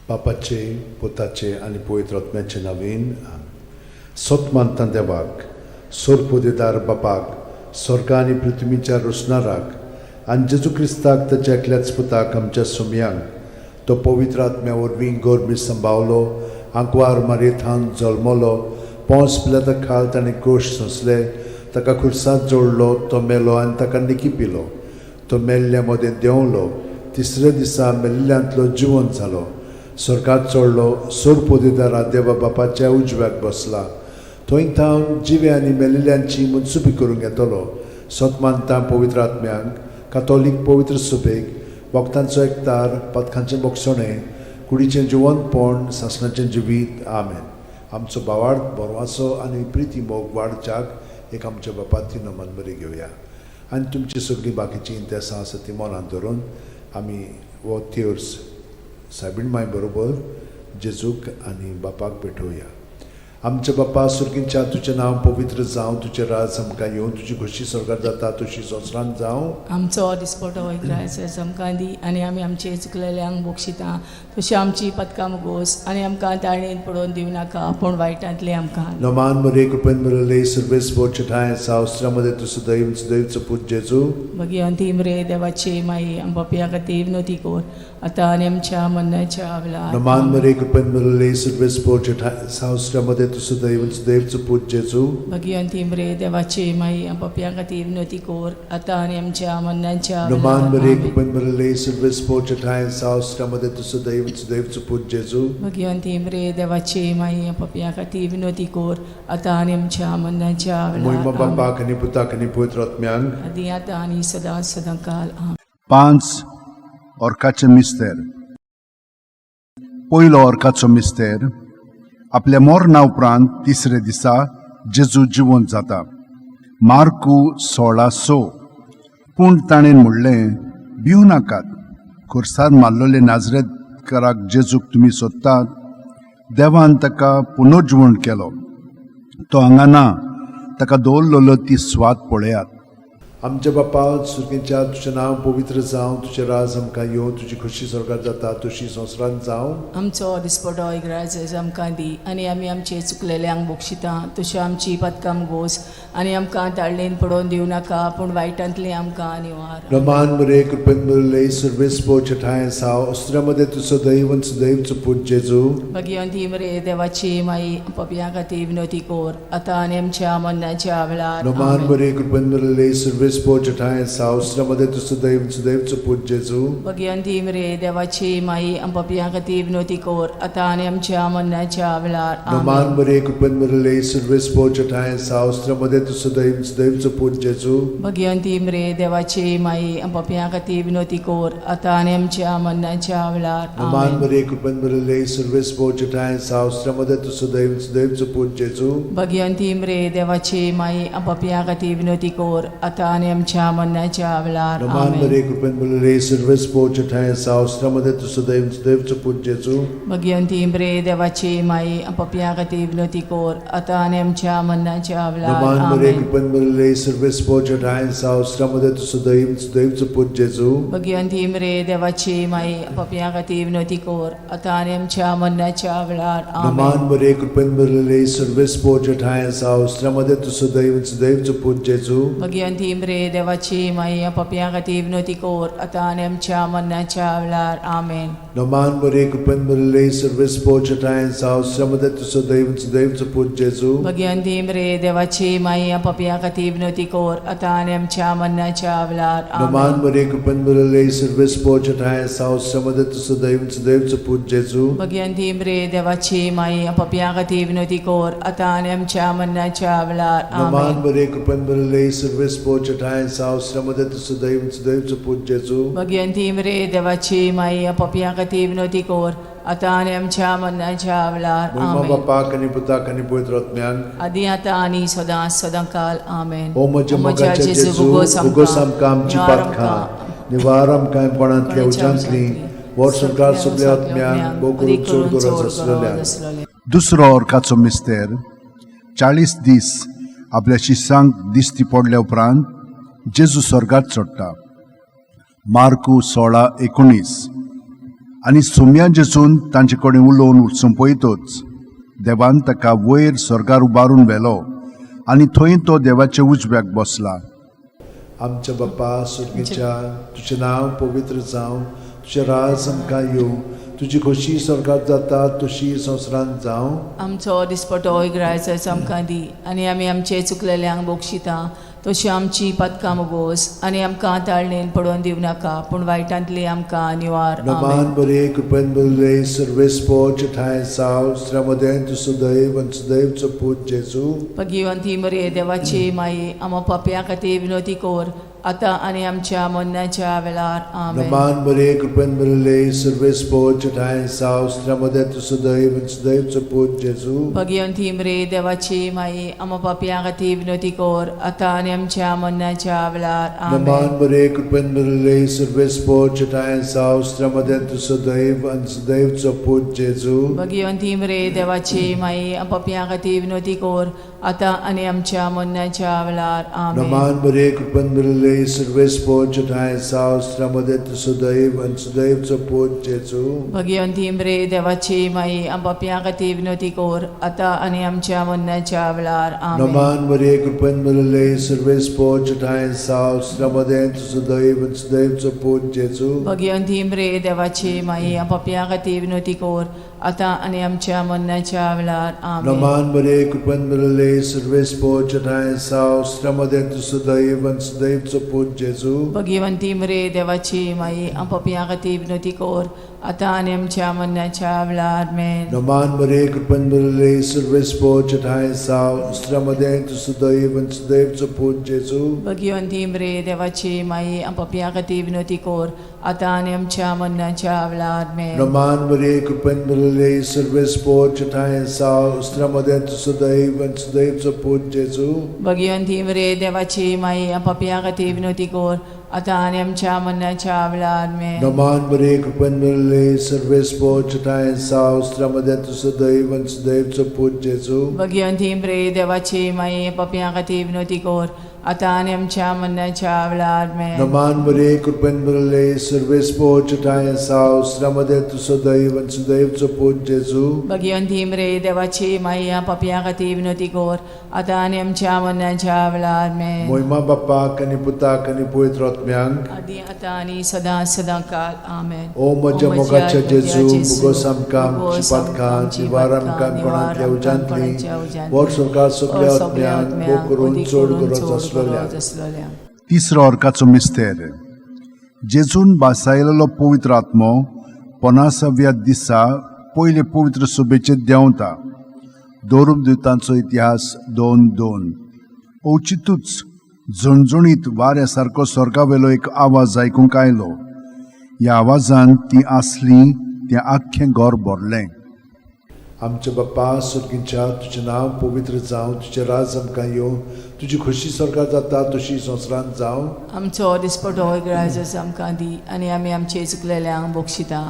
बापाचे, पुताचे आणि पवित्र आत्म्याचे नावेन सत मानता देवाक, सोरपोदेदार बापाक, स्वर्गा आनी पृथ्वीच्या रोसणाराक आनी जेजू क्रिस्ताक ताच्या एकल्याच पुताक आमच्या सोमयांक तो पवित्र आत्म्या वरवीं गोरबी सांबावलो, आंकवार मारयेंत जल्मलो, पोंस पिलाता खाल ताणें कोश सोंसले, ताका खुर्सांत जोडलो, तो मेलो आनी ताका निकी पिलो, तो मेल्ल्या मदें देंवलो, तिसऱ्या दिसा मेल्ल्यांतलो जिवंत जालो, स्वर्गांत चडलो, सोरपोदेदारा देवा बापाच्या उजव्याक बसला, थंय थावन जिवे आनी मेल्लेल्यांची मुनसुबी करूंक येतलो, सतमानता पवित्र आत्म्यांक, कातोलीक पवित्र सुबेक, वखदांचो एकतार, पथकांचें मोगसणें, कुडीचें जिवंतपण, सासणाचें जिवीत. आमेन. आमचो भावार्थ बरवासो आनी प्रिती मोग वाडच्याक एक आमच्या बापाची नमन बरी घेवया आनी तुमची सगळीं बाकीची इंतेसां आसा ती मनांत धरून आमी हो तिर्स सायबीण माय बरोबर जेजूक आनी बापाक भेटोवया. आमचे बापा सुर्गींच्या तुजें नांव पवित्र जावं, तुजें राज आमकां येवं, तुजी खुशी स्वर्गांत जाता तशी संवसारांत जावं. आमचो दिसपटो वयता आमकां दी आनी आमी आमचे चुकलेल्यांक बक्षिता तशी आमची पथकां मुगोस आनी आमकां ताळणेंत पडोवन दिवं नाका पूण वायटांतले आमकां. नमान मरे कृपेन मरले सर्वेस पोचठाय सावस्त्रामध्ये तुझं दैवचं पूज जेजू भगवंती मरे देवाचे माई आमच्या खातीर विनोती कोर आता आनी आमच्या मरणाच्या वेळार. नमान मरे कृपेन मरले सर्वेस पोचठाय सावस्त्रामध्ये तुझं दैवचं पूज जेजू भगवंती मरे देवाचे माई आमच्या खातीर विनोती कोर आता आनी आमच्या मरणाच्या नमान मरे कृपेन मरले सर्वेस पोचठाय सावस्त्रामध्ये तुझं दैवचं पूज जेजू भगवंती मरे देवाचे माई आमच्या खातीर विनोती कोर आता आनी आमच्या मरणाच्या महिमा वेळार. बापाक आनी पुताक आनी पवित्र आत्म्यांक आदी आतां आनी सदांकाल. आमेन. 5 ऑर्काचे मिस्तेर. पयलो ऑर्काचो मिस्तेर. आपल्या मोरणा उपरांत तिसरे दिसा जेजू जिवंत जाता. मार्कू 16:6. पूण ताणें म्हणलें, भिवू नाकात, खुर्सांत मारलोले नाजरेतकाराक जेजूक तुमी सोदतात, देवान ताका पुनर्जीवन केलो, तो हांगा ना, ताका दवरलेलो ती स्वात पळयात. आमच्या बापा सुर्गींच्या तुजें नांव पवित्र जावं, तुजें राज आमकां येवं, तुजी खुशी स्वर्गांत जाता तशी संवसारांत जावं. आमचो दिसपटो इग्राज आमकां दी आनी आमी आमचे चुकलेल्यांक बक्षिता तशें आमची पथकां मुगोस आनी आमकां ताळणेंत पडोवन दिवं नाका पूण वायटांतली आमकां निवार. नमान मरे कृपेन मरले सर्वेस पोचठाय सावस्त्रामध्ये तुझं दैवचं पूज जेजू भगवंती मरे देवाची माई आमच्या खातीर विनोती कोर आता आनी आमच्या मरणाच्या वेळार. नमान मरे कृपेन मरले सर्वेस पोचठाय सावस्त्रामध्ये तुझं दैवचं पूज जेजू भगवंती मरे देवाची माई आमच्या खातीर विनोती कोर आता आनी आमच्या मरणाच्या वेळार. नमान मरे कृपेन मरले सर्वेस पोचठाय सावस्त्रामध्ये तुझं दैवचं पूज जेजू भगवंती मरे देवाची माई आमच्या खातीर विनोती कोर आता आनी आमच्या मरणाच्या वेळार. नमान मरे कृपेन मरले सर्वेस पोचठाय सावस्त्रामध्ये तुझं दैवचं पूज जेजू भगवंती मरे देवाची माई आमच्या खातीर विनोती कोर आता आनी आमच्या मरणाच्या वेळार. नमान मरे कृपेन मरले सर्वेस पोचठाय सावस्त्रामध्ये तुझं दैवचं पूज जेजू भगवंती मरे देवाची माई आमच्या खातीर विनोती कोर आता आनी आमच्या मरणाच्या वेळार. नमान मरे कृपेन मरले सर्वेस पोचठाय सावस्त्रामध्ये तुझं दैवचं पूज जेजू भगवंती मरे देवाची माई आमच्या खातीर विनोती कोर आता आनी आमच्या मरणाच्या वेळार. नमान मरे कृपेन मरले सर्वेस पोचठाय सावस्त्रामध्ये तुझं दैवचं पूज जेजू भगवंती मरे देवाची माई आमच्या खातीर विनोती कोर आता आनी आमच्या मरणाच्या वेळार. आमेन. नमान मरे कृपेन मरले सर्वेस पोचठाय सावस्त्रामध्ये तुझं दैवचं पूज जेजू भगवंती मरे देवाची माई आमच्या खातीर विनोती कोर आता आनी आमच्या मरणाच्या वेळार. नमान मरे कृपेन मरले सर्वेस पोचठाय सावस्त्रामध्ये तुझं दैवचं पूज जेजू भगवंती मरे देवाची माई आमच्या खातीर विनोती कोर आता आनी आमच्या मरणाच्या वेळार. नमान मरे कृपेन मरले सर्वेस पोचठाय सावस्त्रामध्ये तुझं दैवचं पूज जेजू भगवंती मरे देवाची माई आमच्या खातीर विनोती कोर आता आनी आमच्या मरणाच्या वेळार. महिमा बापाक आनी पुताक आनी पवित्र आत्म्यांक आदी आतां आनी सदांकाल. आमेन. ओ म्हज्या मोगाच्या जेजू भुगोस आमकां आमची पातखां निवार आमकां पणांतल्या उज्यांतली वर सरकार सगळ्या आत्म्यांक बोगून चड गरज आसलेल्या. दुसरो ऑर्काचो मिस्तेर. 40 दीस आपल्या शिष्यांक दिश्टी पडल्या उपरांत जेजू स्वर्गात चडटा. मार्कू 16:19. आनी सुम्या जेजून तांचे कडेन उलोवन संपयतच देवान ताका वयर स्वर्गार उबारून व्हेलो आनी थंय तो देवाचे उजव्याक बसला. आमच्या बाप्पा सुर्गीच्या तुझें नांव पवित्र जावं, तुझें राज आमकां येवं, तुजी खोशी स्वर्गात जाता तशी संवसारांत जावं. आमचो दिसपटो इग्रायचो आमकां दी आनी आमी आमचे चुकलेल्यांक बोगशिता तशी आमची पदकां मोगोस आनी आमकां ताळणेन पडोवन दिवं नाका पूण वायटांतली आमकां निवार. नमान बरे कृपेन बरले सर्वेस पोच ठाय साव श्रमदेन तु सदैव आनी सदैवचो पूत जेजू. भगिवंती मरे देवाची माये आमो पाप्या खातीर विनोदी कोर आतां आनी आमच्या मरणाच्या वेळार. आमेन. नमान बरे कृपेन बरले सर्वेस पोच ठाय साव श्रमदेन तु सदैव आनी सदैवचो पूत जेजू. भगिवंती मरे देवाची माये आमो पाप्या खातीर विनोदी कोर आतां आनी आमच्या मरणाच्या वेळार. आमेन. नमान बरे कृपेन बरले सर्वेस पोच ठाय साव श्रमदेन तु सदैव आनी सदैवचो पूत जेजू. भगिवंती मरे देवाची माये आमो पाप्या खातीर विनोदी कोर आतां आनी आमच्या मरणाच्या वेळार. आमेन. नमान बरे कृपेन बरले सर्वेस पोच ठाय साव श्रमदेन तु सदैव आनी सदैवचो पूत जेजू. भगिवंती मरे देवाची माये आमो पाप्या खातीर विनोदी कोर आतां आनी आमच्या मरणाच्या वेळार. आमेन. नमान बरे कृपेन बरले सर्वेस पोच ठाय साव श्रमदेन तु सदैव आनी सदैवचो पूत जेजू. भगिवंती मरे देवाची माये आमो पाप्या खातीर विनोदी कोर आतां आनी आमच्या मरणाच्या वेळार. आमेन. नमान बरे कृपेन बरले सर्वेस पोच ठाय साव श्रमदेन तु सदैव आनी सदैवचो पूत जेजू. भगिवंती मरे देवाची माये आमो पाप्या खातीर विनोदी कोर आतां आनी आमच्या मरणाच्या वेळार. आमेन. नमान बरे कृपेन बरले सर्वेस पोच ठाय साव श्रमदेन तु सदैव आनी सदैवचो पूत जेजू. भगिवंती मरे देवाची माये आमो पाप्या खातीर विनोदी कोर आतां आनी आमच्या मरणाच्या वेळार. आमेन. नमान बरे कृपेन बरले सर्वेस पोच ठाय साव श्रमदेन तु सदैव आनी सदैवचो पूत जेजू. भगिवंती मरे देवाची माये आमो पाप्या खातीर विनोदी कोर आतां आनी आमच्या मरणाच्या वेळार. आमेन. नमान बरे कृपेन बरले सर्वेस पोच ठाय साव श्रमदेन तु सदैव आनी सदैवचो पूत जेजू. भगिवंती मरे देवाची माये आमो पाप्या खातीर विनोदी कोर आतां आनी आमच्या मरणाच्या वेळार. आमेन. नमान बरे कृपेन बरले सर्वेस पोच ठाय साव श्रमदेन तु सदैव आनी सदैवचो पूत जेजू. भगिवंती मरे देवाची माये आमो पाप्या खातीर विनोदी कोर आतां आनी आमच्या मरणाच्या वेळार. आमेन. मोहिमा बाप्पाक आनी पुताक आनी पवित्र आत्म्यांक आदी आतां आनी सदां सदां काल. आमेन. ओ म्हज्या मोगाच्या जेजू मुगोस आमकां आमची पातकां निवार आमकां कोणांतल्या उजांतली वर सरकार सगळ्या आत्म्यांक भोग करून चड गरज आसलेल्या. तिसरो अर्काचो मिस्तेर. जेजून बासायलेलो पवित्र आत्मो 50व्या दिसा पयले पवित्र सभेचे देंवता. दोरूप दिवतांचो इतिहास 2:2. औचितूच झणझणीत वाऱ्या सारको स्वर्गावेलो एक आवाज आयकूंक आयलो. ह्या आवाजान ती आसली तें आख्खें घर भरलें. आमच्या बाप्पा सुर्गीच्या तुजें नांव पवित्र जावं, तुजें राज आमकां येवं, तुजी खोशी स्वर्गात जाता तशी संवसारांत जावं. आमचो दिसपटो इग्रायचो आमकां दी आनी आमी आमचे चुकलेल्यांक बोगशिता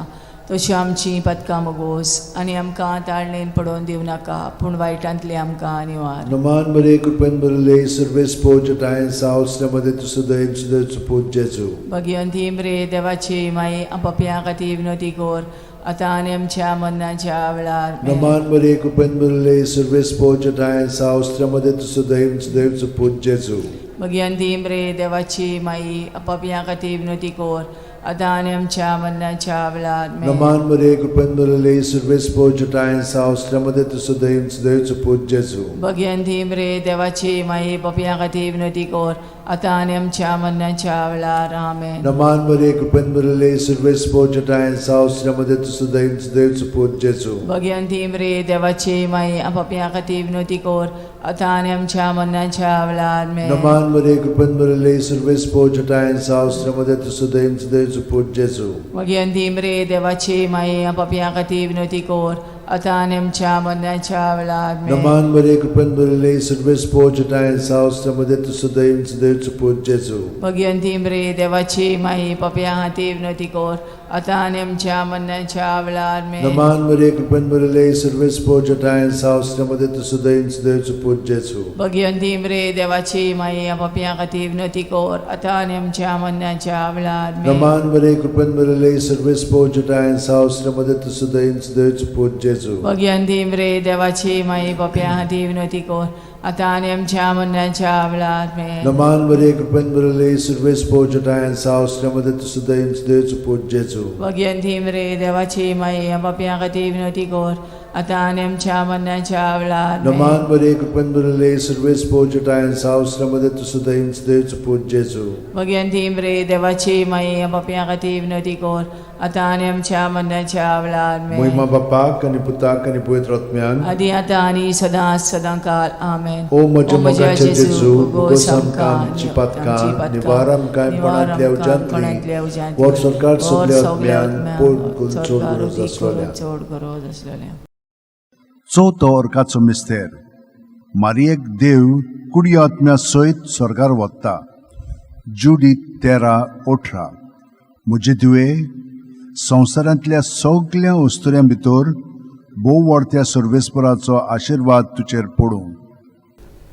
तशी आमची पदकां मोगोस आनी आमकां ताळणेन पडोवन दिवं नाका पूण वायटांतली आमकां निवार. नमान बरे कृपेन बरले सर्वेस पोच ठाय साव श्रमदेन तु सदैव सदैवचो पूत जेजू. भगिवंती मरे देवाची माये आमो पाप्या खातीर विनोदी कोर आतां आनी आमच्या मरणाच्या वेळार. आमेन. नमान बरे कृपेन बरले सर्वेस पोच ठाय साव श्रमदेन तु सदैव सदैवचो पूत जेजू. भगिवंती मरे देवाची माये आमो पाप्या खातीर विनोदी कोर आतां आनी आमच्या मरणाच्या वेळार. आमेन. नमान बरे कृपेन बरले सर्वेस पोच ठाय साव श्रमदेन तु सदैव सदैवचो पूत जेजू. भगिवंती मरे देवाची माये आमो पाप्या खातीर विनोदी कोर आतां आनी आमच्या मरणाच्या वेळार. आमेन. नमान बरे कृपेन बरले सर्वेस पोच ठाय साव श्रमदेन तु सदैव सदैवचो पूत जेजू. भगिवंती मरे देवाची माये आमो पाप्या खातीर विनोदी कोर आतां आनी आमच्या मरणाच्या वेळार. आमेन. नमान बरे कृपेन बरले सर्वेस पोच ठाय साव श्रमदेन तु सदैव सदैवचो पूत जेजू. भगिवंती मरे देवाची माये आमो पाप्या खातीर विनोदी कोर आतां आनी आमच्या मरणाच्या वेळार. आमेन. नमान बरे कृपेन बरले सर्वेस पोच ठाय साव श्रमदेन तु सदैव सदैवचो पूत जेजू. भगिवंती मरे देवाची माये पाप्या खातीर विनोदी कोर आता आणि आमच्या मरणाच्या वेळार आमेन. नमान मरिये कृपेन भरले सर्व स्पोर्जटा सावस्त्रमध्ये तू सुदैन सुदैवचो पूत जेजू. भगवंती मरे देवाची माये पापियां खातीर विनवती कर आता आणि आमच्या मरणाच्या वेळार आमेन. नमान मरिये कृपेन भरले सर्व स्पोर्जटा सावस्त्रमध्ये तू सुदैन सुदैवचो पूत जेजू. भगवंती मरे देवाची माये पापियां खातीर विनवती कर आता आणि आमच्या मरणाच्या वेळार आमेन. नमान मरिये कृपेन भरले सर्व स्पोर्जटा सावस्त्रमध्ये तू सुदैन सुदैवचो पूत जेजू. भगवंती मरे देवाची माये पापियां खातीर विनवती कर आता आणि आमच्या मरणाच्या वेळार आमेन. नमान मरिये कृपेन भरले सर्व स्पोर्जटा सावस्त्रमध्ये तू सुदैन सुदैवचो पूत जेजू. भगवंती मरे देवाची माये पापियां खातीर विनवती कर आता आणि आमच्या मरणाच्या वेळार आमेन. महिमा बापाक आनी पुताक आनी पवित्र आत्म्यान आदी आता आणि सदां काल आमेन. ओ म्हज्या मोगाचे जेजू उगोस आमकां आमची पातकां निवार आमकां कोणांतल्या उज्यांतली वर सरकार सगल्या आत्म्यान पोट चोड गरज आसलेल्या. चवथो अर्काचो मिस्तेर. मारयेक देव कुडी आत्म्या सयत स्वर्गार वता. जुडी 13:18. म्हजे तुवे संवसारांतल्या सगळ्या वस्तुऱ्यां भितर भोव व्हडत्या सर्वेस्पराचो आशिर्वाद तुचेर पडूं.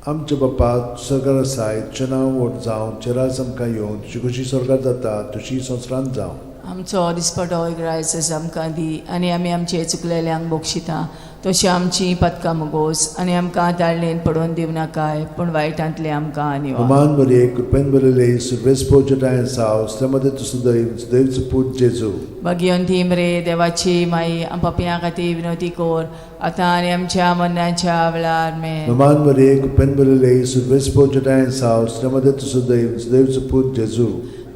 आमचे बापा स्वर्गार आसाय तुजें नांव व्हड जावं चेरास आमकां येवं तुजी कशी स्वर्गार जाता तशी संवसारांत जावं. आमचो दिसपटो रायस आमकां दी आनी आमी आमचे चुकलेल्यांक बोगशिता तशी आमची पदकां मोगोस आनी आमकां ताळणेन पडोवन दिवं नाकाय पूण वायटांतले आमकां निवार. नमान मरिये कृपेन भरले सर्व स्पोर्जटा सावस्त्रमध्ये तू सुदैवचो पूत जेजू. भगवंती मरे देवाची माई पापियां खातीर विनवती कर आता आनी आमच्या मरणाच्या वेळार आमेन. नमान मरिये कृपेन भरले सर्व स्पोर्जटा सावस्त्रमध्ये तू सुदैवचो पूत जेजू.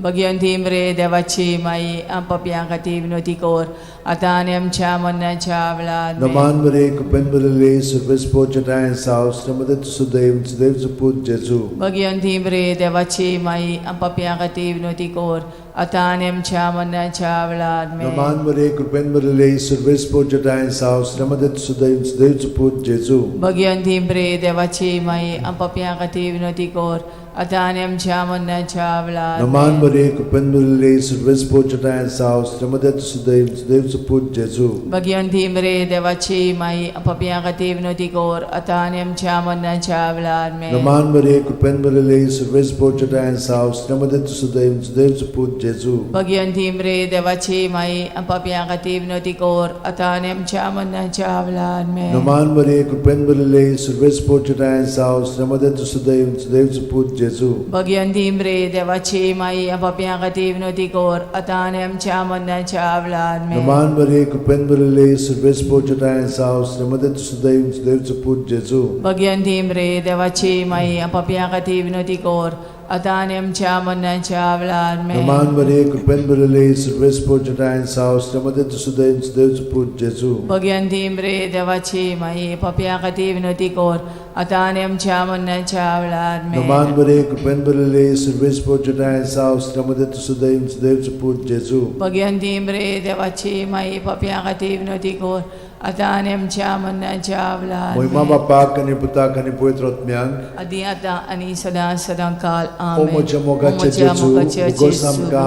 भगवंती मरे देवाची माई पापियां खातीर विनवती कर आता आनी आमच्या मरणाच्या वेळार आमेन. नमान मरिये कृपेन भरले सर्व स्पोर्जटा सावस्त्रमध्ये तू सुदैवचो पूत जेजू. भगवंती मरे देवाची माई पापियां खातीर विनवती कर आता आनी आमच्या मरणाच्या वेळार आमेन. नमान मरिये कृपेन भरले सर्व स्पोर्जटा सावस्त्रमध्ये तू सुदैवचो पूत जेजू. भगवंती मरे देवाची माई पापियां खातीर विनवती कर आता आनी आमच्या मरणाच्या वेळार नमान आमेन. मरिये कृपेन भरले सर्व स्पोर्जटा सावस्त्रमध्ये तू सुदैवचो पूत जेजू. भगवंती मरे देवाची माई पापियां खातीर विनवती कर आता आनी आमच्या मरणाच्या वेळार आमेन. नमान मरिये कृपेन भरले सर्व स्पोर्जटा सावस्त्रमध्ये तू सुदैवचो पूत जेजू. भगवंती मरे देवाची माई पापियां खातीर विनवती कर आता आनी आमच्या मरणाच्या वेळार आमेन. नमान मरिये कृपेन भरले सर्व स्पोर्जटा सावस्त्रमध्ये तू सुदैवचो पूत जेजू. भगवंती मरे देवाची माई पापियां खातीर विनवती कर आता आनी आमच्या मरणाच्या वेळार आमेन. नमान मरिये कृपेन भरले सर्व स्पोर्जटा सावस्त्रमध्ये तू सुदैवचो पूत जेजू. भगवंती मरे देवाची माई पापियां खातीर विनवती कर आता आनी आमच्या मरणाच्या वेळार आमेन. नमान मरिये कृपेन भरले सर्व स्पोर्जटा सावस्त्रमध्ये तू सुदैवचो पूत जेजू. भगवंती मरे देवाची माई पापियां खातीर विनवती कर आता आनी आमच्या मरणाच्या वेळार आमेन. नमान मरिये कृपेन भरले सर्व स्पोर्जटा सावस्त्रमध्ये तू सुदैवचो पूत जेजू. भगवंती मरे देवाची माई पापियां खातीर विनवती कर आता आनी आमच्या मरणाच्या वेळार महिमा आमेन. बापाक आनी पुताक आनी पवित्र आत्म्याक आदी आता आनी सदां काल ओ आमेन. म्हज्या मोगाचे जेजू उगोस आमकां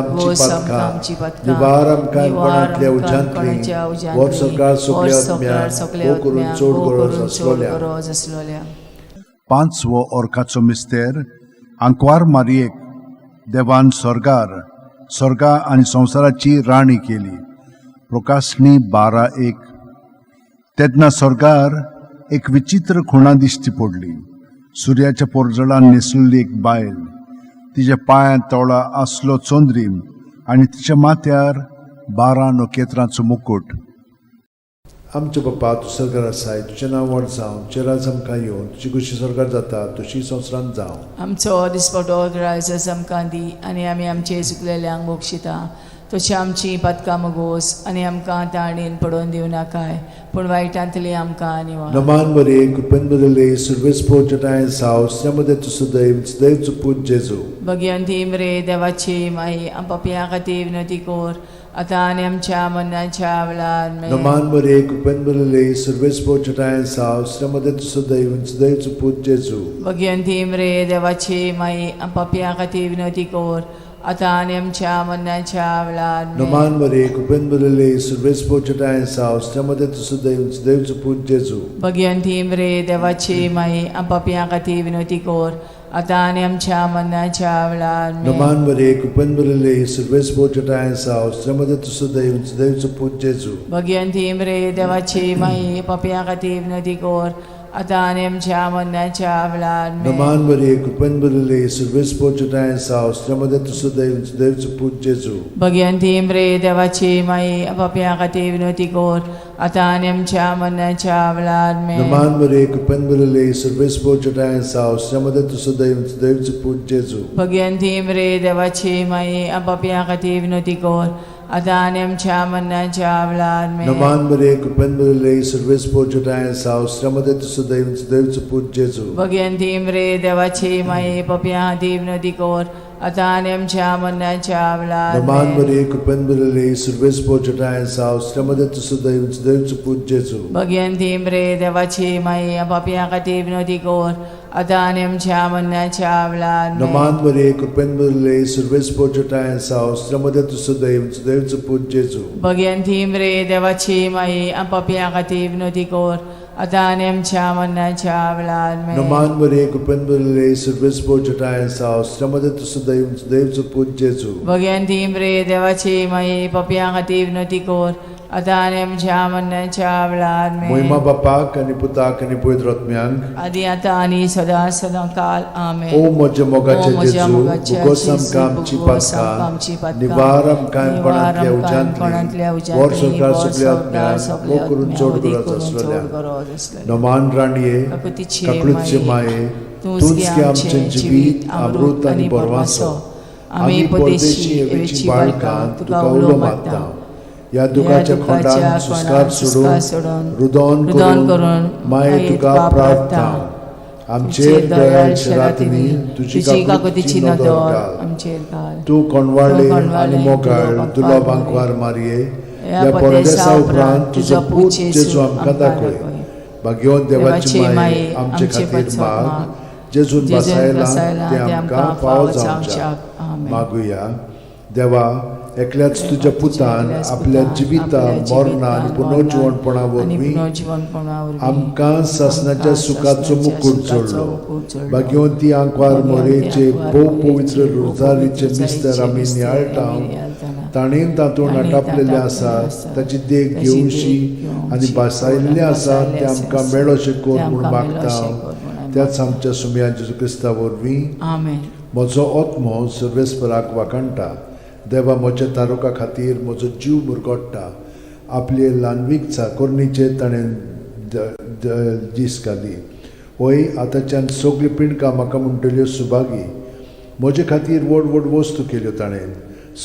आमची पातकां निवार आमकां कोणांतल्या उज्यांतली वर सरकार सगल्या आत्म्याक ओ करून चोड गरज आसलोल्या. पांचवो अर्काचो मिस्तेर. आंकवार मारयेक देवान स्वर्गा आनी संवसाराची राणी केली. प्रकाशनी 12:1. तेन्ना स्वर्गार एक विचित्र खुणा दिश्टी पडली. सुर्याच्या पोरजळान न्हेसलेली एक बायल. तिच्या पांयां तळा आसलो चोंद्रीम आनी तिच्या माथ्यार 12 नखेत्रांचो मुकुट. आमचे बापा तूं स्वर्गार आसाय तुजें नांव व्हड जावं चेरास आमकां येवं तुजी कशी स्वर्गार जाता तशी संवसारांत जावं. आमचो दिसपटो रायस आमकां दी आनी आमी आमचे चुकलेल्यांक बोगशिता तशी आमची पदकां मोगोस आनी आमकां ताळणेन पडोवन दिवं नाकाय पूण वायटांतली आमकां निवार. नमान मरिये कृपेन भरले सर्व स्पोर्जटा सावस्त्रमध्ये तू सुदैवचो पूत जेजू. भगवंती मरे देवाची माई पापियां खातीर विनवती कर आता आनी आमच्या मरणाच्या वेळार आमेन. नमान मरिये कृपेन भरले सर्व स्पोर्जटा सावस्त्रमध्ये तू सुदैवचो पूत जेजू. भगवंती मरे देवाची माई पापियां खातीर विनवती कर आता आणि आमच्या मरणाच्या वेळार Naman Maria, kupen bulele, surves pochata sa, ostramade tu sudev suput Jesu. Bhagwanti मरे देवाची माई आपापिया खाती विनोती कोर आता आणि आमच्या मरणाच्या वेळार Naman Maria, kupen bulele, surves pochata sa, ostramade tu sudev suput Jesu. Bhagwanti मरे देवाची माई आपापिया खाती विनोती कोर आता आणि आमच्या मरणाच्या वेळार Naman Maria, kupen bulele, surves pochata sa, ostramade tu sudev suput Jesu. Bhagwanti मरे देवाची माई आपापिया खाती विनोती कोर आता आणि आमच्या मरणाच्या वेळार Naman Maria, kupen bulele, surves pochata sa, ostramade tu sudev suput Jesu. Bhagwanti मरे देवाची माई आपापिया खाती विनोती कोर आता आणि आमच्या मरणाच्या वेळार Naman Maria, kupen bulele, surves pochata sa, ostramade tu sudev suput Jesu. Bhagwanti मरे देवाची माई आपापिया खाती विनोती कोर आता आणि आमच्या मरणाच्या वेळार Naman Maria, kupen bulele, surves pochata sa, ostramade tu sudev suput Jesu. Bhagwanti मरे देवाची माई आपापिया खाती विनोती कोर आता आणि आमच्या मरणाच्या वेळार Naman Maria, kupen bulele, surves pochata sa, ostramade tu sudev suput Jesu. Bhagwanti मरे देवाची माई आपापिया खाती विनोती कोर आता आणि आमच्या मरणाच्या वेळार Naman Maria, kupen bulele, surves pochata sa, ostramade tu sudev suput Jesu. Bhagwanti मरे देवाची माई आपापिया खाती विनोती कोर आता आणि आमच्या मरणाच्या वेळार Moima Bapak ani Putak ani Pavitr Atmyank. आधी आता आणि सदा सदा काल आमेन O moja mogache O moja Jesu, mogache bugosam Jesu, kam bugosam cipatka, kam cipatka, nivaram kaim panatlia nivaram kaim ujantli, panatlia ujantli, vor sorkar vor suple sorkar atmyan, suple o kurun atmyan, chod odi gurat kurun aslalya. chod gurat aslalya. Naman raniye, Kakutiche kaklutche maye, maye, tunski amche jivit, amrut ani borvaso. Ami परदेशी एवेची बाळकां तुका उलो मागता. या दुखाच्या खोंडान सुस्कार सोडून रुदोन करून माये तुका प्रार्थना. आमचेर दयाळ शरातनी तुझी काकुतीची नदर घाल. आमचेर घाल तू कोणवाळे आणि मोगाळ तुला बांकवार मारये. या परदेसा उपरांत तुझो पूत जेजू आमकां दाखय. भाग्यवान देवाची माये आमचे खातीर माग. जेजून बसायला ते आमकां फावो जावच्याक मागुया. देवा, एकल्याच तुझ्या पुतान आपल्या जिविता मरणा आनी पुनर्जीवनपणा वरवीं आमकां सासणाच्या सुखाचो मुकुट जोडलो. भाग्यवंती आंकवार मोरेचे भोव पवित्र रोजारीचे मिस्तर आमी नियाळटाव. ताणेन तातूंत आटापलेले आसा ताची देख घेवशी आनी बसायल्ले आसा ते आमकां मेळोशे कोर म्हूण मागता. त्याच आमच्या सुम्या जेजू क्रिस्ता वरवीं आमेन. म्हजो आत्मो सर्वेस्पराक वाकणटा. देवा, म्हज्या तारुका खातीर म्हजो जीव मुरगोडटा. आपले ल्हानवीक चाकोरणीचे ताणें दीस घाली. होय, आतांच्यान सगळी पिणकां म्हाका म्हणटल्यो सुभागी. म्हजे खातीर व्हड व्हड वस्तू केल्यो ताणें.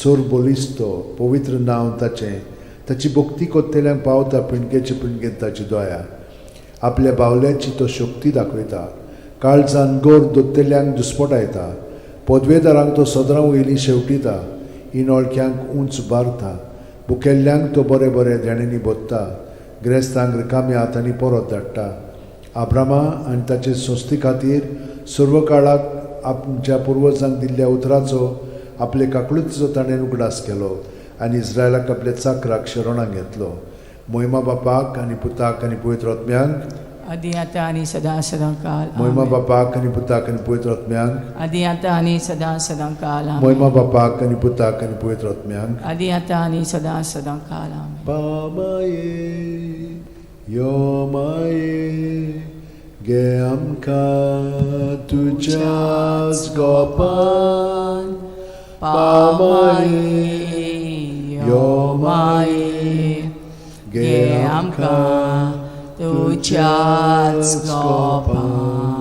सोर बोलिस्तो, पवित्र नांव ताचें. ताची भक्ती कोत्तेल्यांक पावता पिणकेचे पिणकेंत ताची दोया. आपल्या बावल्याची तो शक्ती दाखयता. काळजान गोर दोत्तेल्यांक दुस्पटायता. पदवेदारांक तो सदरां वयली शेवटिता. इनोळख्यांक उंच बारता. भुकेल्ल्यांक तो बरे बरे देणेनी बोदता. गिरेस्तांक रिकाम्या हातांनी परत धाडटा. आब्रामा आनी ताचे संस्थे खातीर सर्व काळाक आमच्या पुर्वजांक दिल्ल्या उतराचो आपले काकळुतीचो ताणें उगडास केलो आनी इस्रायलाक आपल्या चाकराक शरणांत घेतलो. मोहिमा बापाक आनी पुताक आनी पवित्र आत्म्यांक. आदी आता आणि सदा सदा काल मोहिमा बापाक आनी पुताक आनी पवित्र आत्म्यांक. आदी आता आणि सदा सदा काल मोहिमा बापाक आनी पुताक आनी पवित्र आत्म्यांक. आदी आता आणि सदा सदा काल पामाये यो माये गे आमकां तुज्याच गोपान. पामाये यो माये गे आमकां तुज्याच गोपान.